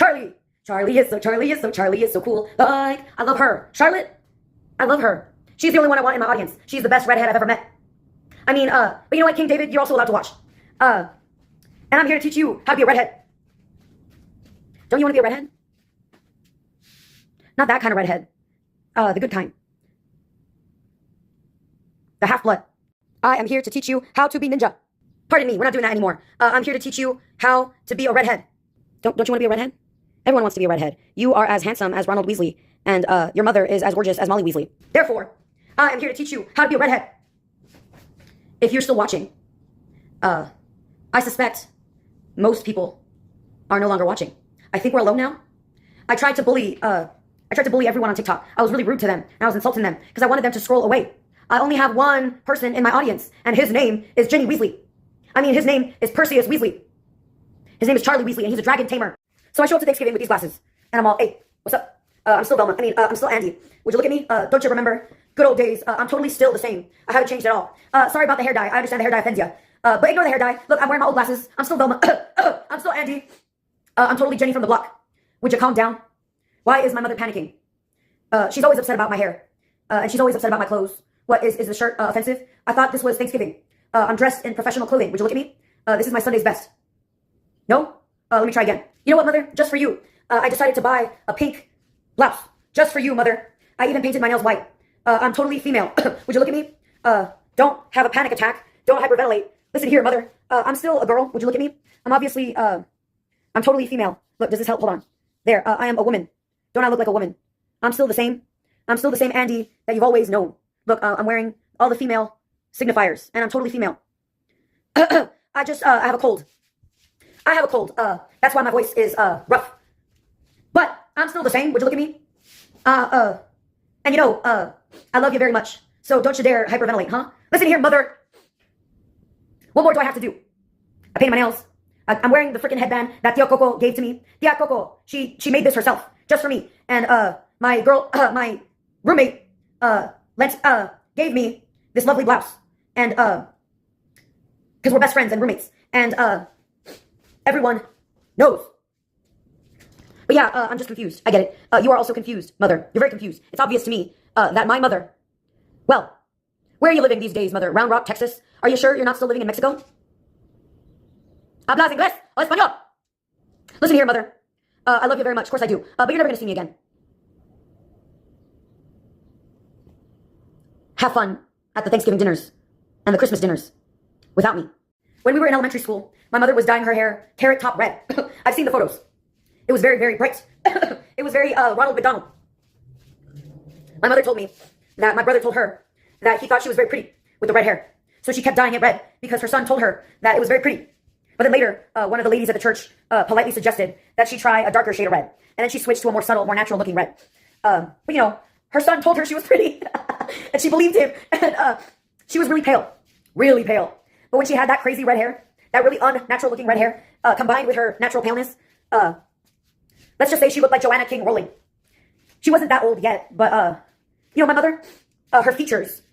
Charlie. Charlie is so cool. Like, I love her. Charlotte, I love her. She's the only one I want in my audience. She's the best redhead I've ever met. I mean, but you know what, King David, you're also allowed to watch. And I'm here to teach you how to be a redhead. Don't you want to be a redhead? Not that kind of redhead. The good kind. The half-blood. I am here to teach you how to be ninja. Pardon me, we're not doing that anymore. I'm here to teach you how to be a redhead. Don't you want to be a redhead? Everyone wants to be a redhead. You are as handsome as Ronald Weasley, and your mother is as gorgeous as Molly Weasley. Therefore, I am here to teach you how to be a redhead. If you're still watching, I suspect most people are no longer watching. I think we're alone now. I tried to bully everyone on TikTok. I was really rude to them, and I was insulting them because I wanted them to scroll away. I only have one person in my audience, and his name is Ginny Weasley. I mean, his name is Perseus Weasley. His name is Charlie Weasley, and he's a dragon tamer. So I show up to Thanksgiving with these glasses, and I'm all, hey, what's up? I'm still Velma. I'm still Andy. Would you look at me? Don't you remember good old days? I'm totally still the same. I haven't changed at all. Sorry about the hair dye. I understand the hair dye offends you. But ignore the hair dye. Look, I'm wearing my old glasses. I'm still Velma. I'm still Andy. I'm totally Jenny from the block. Would you calm down? Why is my mother panicking? She's always upset about my hair. And she's always upset about my clothes. What, is the shirt offensive? I thought this was Thanksgiving. I'm dressed in professional clothing. Would you look at me? This is my Sunday's best. No? Let me try again. You know what, mother? Just for you. I decided to buy a pink blouse. Just for you, mother. I even painted my nails white. I'm totally female. Would you look at me? Don't have a panic attack. Don't hyperventilate. Listen here, mother. I'm still a girl. Would you look at me? I'm obviously, I'm totally female. Look, does this help? Hold on. There, I am a woman. Don't I look like a woman? I'm still the same. I'm still the same Andy that you've always known. Look, I'm wearing all the female signifiers, and I'm totally female. I have a cold. I have a cold. That's why my voice is, rough. But I'm still the same. Would you look at me? And you know, I love you very much. So don't you dare hyperventilate, huh? Listen here, mother. What more do I have to do? I painted my nails. I'm wearing the freaking headband that Tia Coco gave to me. Tia Coco, she made this herself, just for me. And, my my roommate, gave me this lovely blouse. And, because we're best friends and roommates. And, everyone knows. But yeah, I'm just confused. I get it. You are also confused, mother. You're very confused. It's obvious to me, that my mother... Well, where are you living these days, mother? Round Rock, Texas? Are you sure you're not still living in Mexico? Hablas inglés o español? Listen here, mother. I love you very much. Of course I do. But you're never going to see me again. Have fun at the Thanksgiving dinners and the Christmas dinners without me. When we were in elementary school, my mother was dyeing her hair carrot top red. I've seen the photos. It was very, very bright. It was very Ronald McDonald. My mother told me that my brother told her that he thought she was very pretty with the red hair. So she kept dyeing it red because her son told her that it was very pretty. But then later, one of the ladies at the church politely suggested that she try a darker shade of red. And then she switched to a more subtle, more natural looking red. But you know, her son told her she was pretty. And she believed him. And she was really pale. Really pale. But when she had that crazy red hair, that really unnatural looking red hair, combined with her natural paleness, let's just say she looked like Joanna King Rowling. She wasn't that old yet, but, you know, my mother, her features,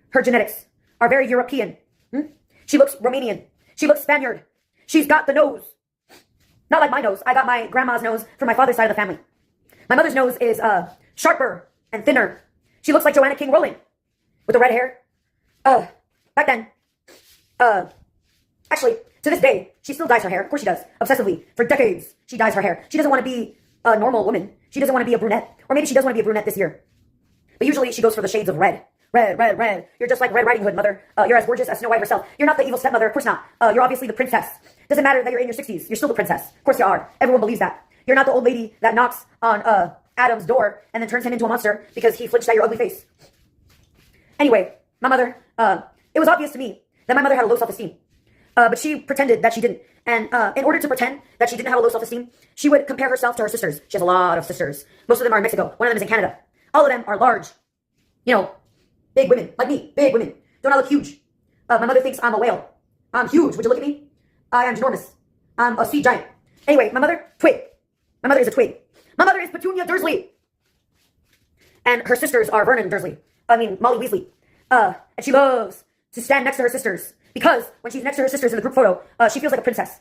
her genetics are very European. She looks Romanian. She looks Spaniard. She's got the nose. Not like my nose. I got my grandma's nose from my father's side of the family. My mother's nose is sharper and thinner. She looks like Joanna King Rowling with the red hair. Back then, actually, to this day, she still dyes her hair. Of course she does. Obsessively. For decades, she dyes her hair. She doesn't want to be a normal woman. She doesn't want to be a brunette. Or maybe she does want to be a brunette this year. But usually she goes for the shades of red. Red, red, red. You're just like Red Riding Hood, mother. You're as gorgeous as Snow White herself. You're not the evil stepmother. Of course not. You're obviously the princess. Doesn't matter that you're in your 60s. You're still the princess. Of course you are. Everyone believes that. You're not the old lady that knocks on Adam's door and then turns him into a monster because he flinched at your ugly face. Anyway, my mother, it was obvious to me that my mother had a low self-esteem. But she pretended that she didn't. And in order to pretend that she didn't have a low self-esteem, she would compare herself to her sisters. She has a lot of sisters. Most of them are in Mexico. One of them is in Canada. All of them are large. You know, big women. Like me. Big women. Don't I look huge? My mother thinks I'm a whale. I'm huge. Would you look at me? I am ginormous. I'm a sea giant. Anyway, my mother, twig. My mother is a twig. My mother is Petunia Dursley. And her sisters are Vernon Dursley. Molly Weasley. And she loves to stand next to her sisters. Because when she's next to her sisters in the group photo, she feels like a princess.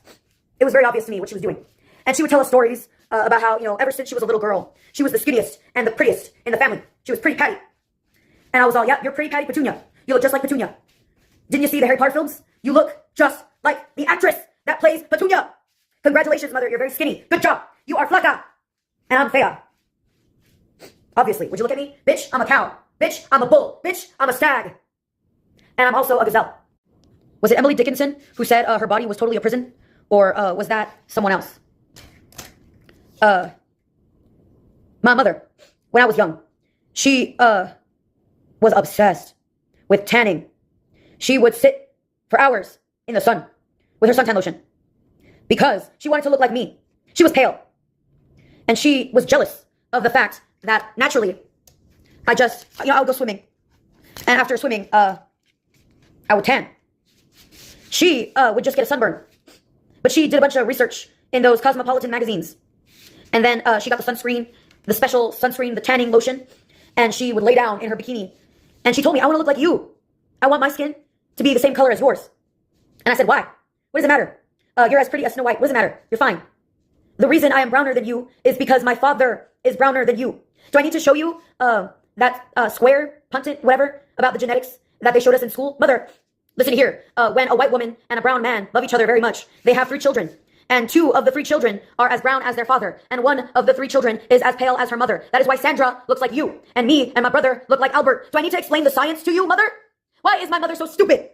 It was very obvious to me what she was doing. And she would tell us stories about how, ever since she was a little girl, she was the skinniest and the prettiest in the family. She was pretty Patty. And I was all, yeah, you're pretty Patty Petunia. You look just like Petunia. Didn't you see the Harry Potter films? You look just like the actress that plays Petunia. Congratulations, mother. You're very skinny. Good job. You are flaca. And I'm fea. Obviously. Would you look at me? Bitch, I'm a cow. Bitch, I'm a bull. Bitch, I'm a stag. And I'm also a gazelle. Was it Emily Dickinson who said her body was totally a prison? Or was that someone else? My mother, when I was young, she was obsessed with tanning. She would sit for hours in the sun with her suntan lotion because she wanted to look like me. She was pale. And she was jealous of the fact that naturally, I just, I would go swimming. And after swimming, I would tan. She would just get a sunburn. But she did a bunch of research in those Cosmopolitan magazines. And then she got the sunscreen, the special sunscreen, the tanning lotion. And she would lay down in her bikini. And she told me, I want to look like you. I want my skin to be the same color as yours. And I said, why? What does it matter? You're as pretty as Snow White. What does it matter? You're fine. The reason I am browner than you is because my father is browner than you. Do I need to show you that square, punted, whatever, about the genetics that they showed us in school? Mother, listen here. When a white woman and a brown man love each other very much, they have 3 children. And 2 of the 3 children are as brown as their father. And 1 of the 3 children is as pale as her mother. That is why Sandra looks like you. And me and my brother look like Albert. Do I need to explain the science to you, mother? Why is my mother so stupid?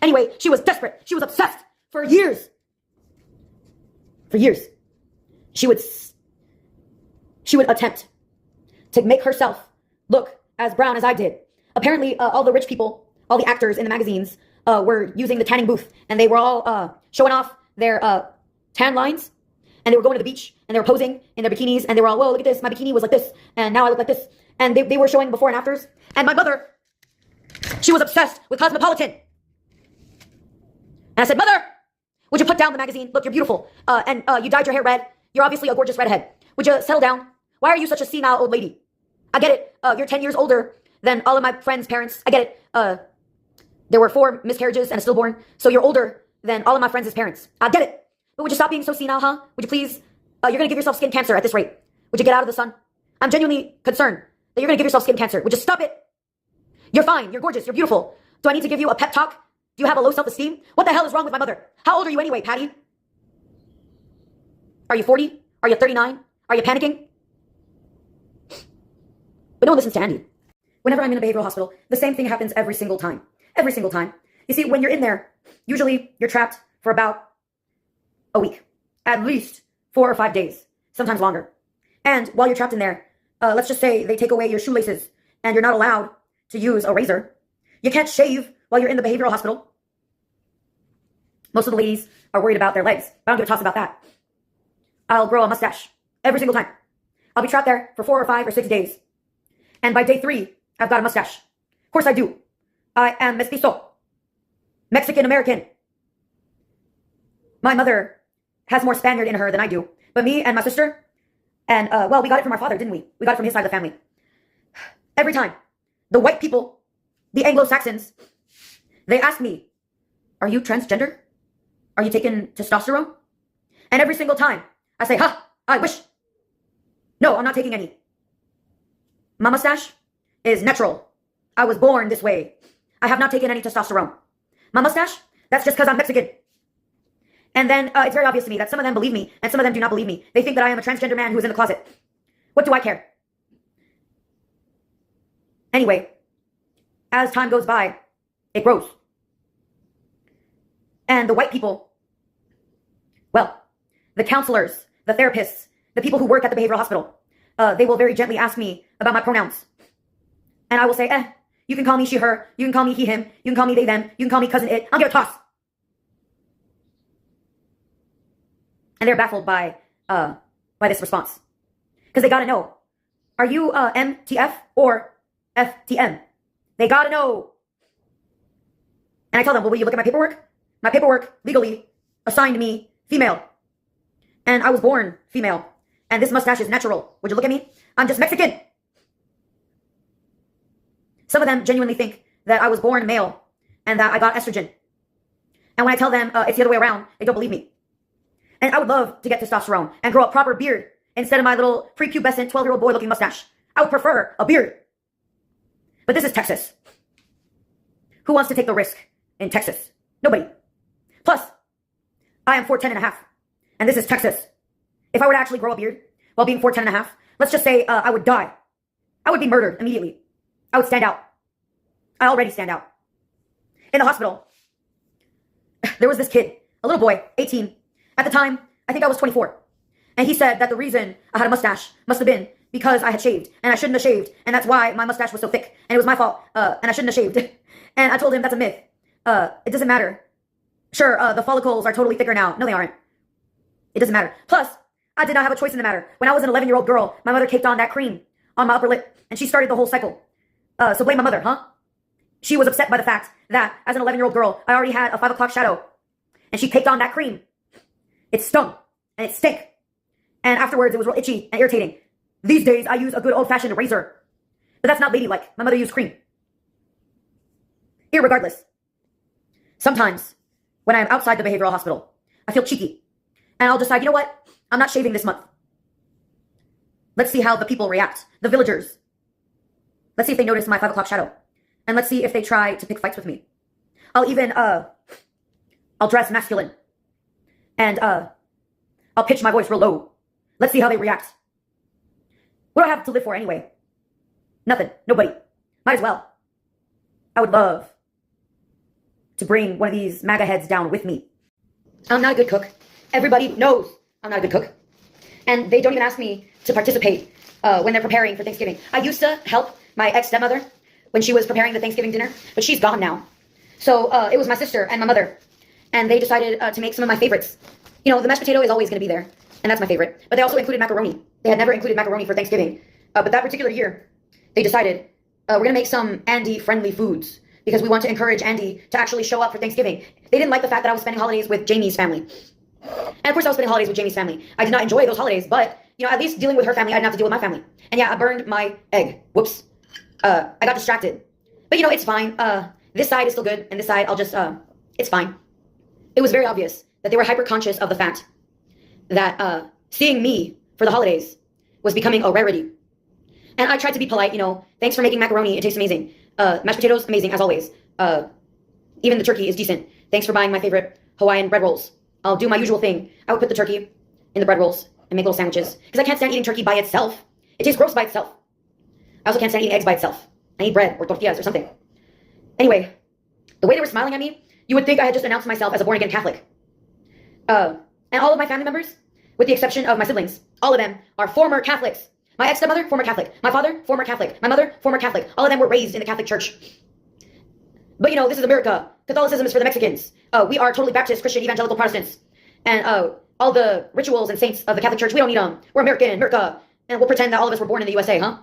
Anyway, she was desperate. She was obsessed for years. For years. She would attempt to make herself look as brown as I did. Apparently, all the rich people, all the actors in the magazines were using the tanning booth. And they were all showing off their tan lines. And they were going to the beach. And they were posing in their bikinis. And they were all, whoa, look at this. My bikini was like this. And now I look like this. And they were showing before and afters. And my mother, she was obsessed with Cosmopolitan. And I said, Mother, would you put down the magazine? Look, you're beautiful. And you dyed your hair red. You're obviously a gorgeous redhead. Would you settle down? Why are you such a senile old lady? I get it. You're 10 years older than all of my friends' parents. I get it. There were 4 miscarriages and a stillborn. So you're older than all of my friends' parents. I get it. But would you stop being so senile, huh? Would you please? You're going to give yourself skin cancer at this rate. Would you get out of the sun? I'm genuinely concerned that you're going to give yourself skin cancer. Would you stop it? You're fine. You're gorgeous. You're beautiful. Do I need to give you a pep talk? Do you have a low self-esteem? What the hell is wrong with my mother? How old are you anyway, Patty? Are you 40? Are you 39? Are you panicking? But no one listens to Andy. Whenever I'm in a behavioral hospital, the same thing happens every single time. Every single time. You see, when you're in there, usually you're trapped for about a week. At least 4 or 5 days. Sometimes longer. And while you're trapped in there, let's just say they take away your shoelaces and you're not allowed to use a razor. You can't shave while you're in the behavioral hospital. Most of the ladies are worried about their legs. I don't give a toss about that. I'll grow a mustache every single time. I'll be trapped there for 4 or 5 or 6 days. And by day 3, I've got a mustache. Of course I do. I am mestizo. Mexican-American. My mother has more Spaniard in her than I do. But me and my sister, and well, we got it from our father, didn't we? We got it from his side of the family. Every time, the white people, the Anglo-Saxons, they ask me, are you transgender? Are you taking testosterone? And every single time, I say, ha, I wish. No, I'm not taking any. My mustache is natural. I was born this way. I have not taken any testosterone. My mustache, that's just because I'm Mexican. And then it's very obvious to me that some of them believe me and some of them do not believe me. They think that I am a transgender man who is in the closet. What do I care? Anyway, as time goes by, it grows. And the white people, well, the counselors, the therapists, the people who work at the behavioral hospital, they will very gently ask me about my pronouns. And I will say, you can call me she, her. You can call me he, him. You can call me they, them. You can call me cousin, it. I'll give a toss. And they're baffled by this response. Because they gotta know, are you MTF or FTM? They gotta know. And I tell them, well, will you look at my paperwork? My paperwork legally assigned me female. And I was born female. And this mustache is natural. Would you look at me? I'm just Mexican. Some of them genuinely think that I was born male and that I got estrogen. And when I tell them it's the other way around, they don't believe me. And I would love to get testosterone and grow a proper beard instead of my little prepubescent 12-year-old boy looking mustache. I would prefer a beard. But this is Texas. Who wants to take the risk in Texas? Nobody. Plus, I am 4'10" and a half, and this is Texas. If I were to actually grow a beard while being 4'10" and a half, let's just say I would die. I would be murdered immediately. I would stand out. I already stand out. In the hospital, there was this kid, a little boy, 18. At the time, I think I was 24. And he said that the reason I had a mustache must have been because I had shaved, and I shouldn't have shaved, and that's why my mustache was so thick, and it was my fault, and I shouldn't have shaved. And I told him that's a myth. It doesn't matter. Sure, the follicles are totally thicker now. No, they aren't. It doesn't matter. Plus, I did not have a choice in the matter. When I was an 11-year-old girl, my mother caked on that cream on my upper lip, and she started the whole cycle. So blame my mother, huh? She was upset by the fact that, as an 11-year-old girl, I already had a 5 o'clock shadow, and she caked on that cream. It stung, and it stank. And afterwards, it was real itchy and irritating. These days, I use a good old-fashioned razor. But that's not ladylike. My mother used cream. Irregardless, sometimes, when I'm outside the behavioral hospital, I feel cheeky. And I'll decide, you know what? I'm not shaving this month. Let's see how the people react. The villagers. Let's see if they notice my 5 o'clock shadow. And let's see if they try to pick fights with me. I'll even, I'll dress masculine. And, I'll pitch my voice real low. Let's see how they react. What do I have to live for anyway? Nothing. Nobody. Might as well. I would love to bring one of these MAGA heads down with me. I'm not a good cook. Everybody knows I'm not a good cook. And they don't even ask me to participate when they're preparing for Thanksgiving. I used to help my ex-stepmother when she was preparing the Thanksgiving dinner, but she's gone now. So it was my sister and my mother, and they decided to make some of my favorites. You know, the mashed potato is always going to be there, and that's my favorite. But they also included macaroni. They had never included macaroni for Thanksgiving. But that particular year, they decided, we're going to make some Andy-friendly foods because we want to encourage Andy to actually show up for Thanksgiving. They didn't like the fact that I was spending holidays with Jamie's family. And of course I was spending holidays with Jamie's family. I did not enjoy those holidays, but, you know, at least dealing with her family, I didn't have to deal with my family. And yeah, I burned my egg. Whoops. I got distracted. But, you know, it's fine. This side is still good, and this side, I'll just, it's fine. It was very obvious that they were hyper-conscious of the fact that seeing me for the holidays was becoming a rarity. And I tried to be polite, you know, thanks for making macaroni, it tastes amazing. Mashed potatoes, amazing, as always. Even the turkey is decent. Thanks for buying my favorite Hawaiian bread rolls. I'll do my usual thing. I would put the turkey in the bread rolls and make little sandwiches. Because I can't stand eating turkey by itself. It tastes gross by itself. I also can't stand eating eggs by itself. I need bread or tortillas or something. Anyway, the way they were smiling at me, you would think I had just announced myself as a born-again Catholic. And all of my family members, with the exception of my siblings, all of them are former Catholics. My ex-stepmother, former Catholic. My father, former Catholic. My mother, former Catholic. All of them were raised in the Catholic Church. But, you know, this is America. Catholicism is for the Mexicans. We are totally Baptist, Christian, evangelical Protestants. And all the rituals and saints of the Catholic Church, we don't need them. We're American, America. And we'll pretend that all of us were born in the USA, huh?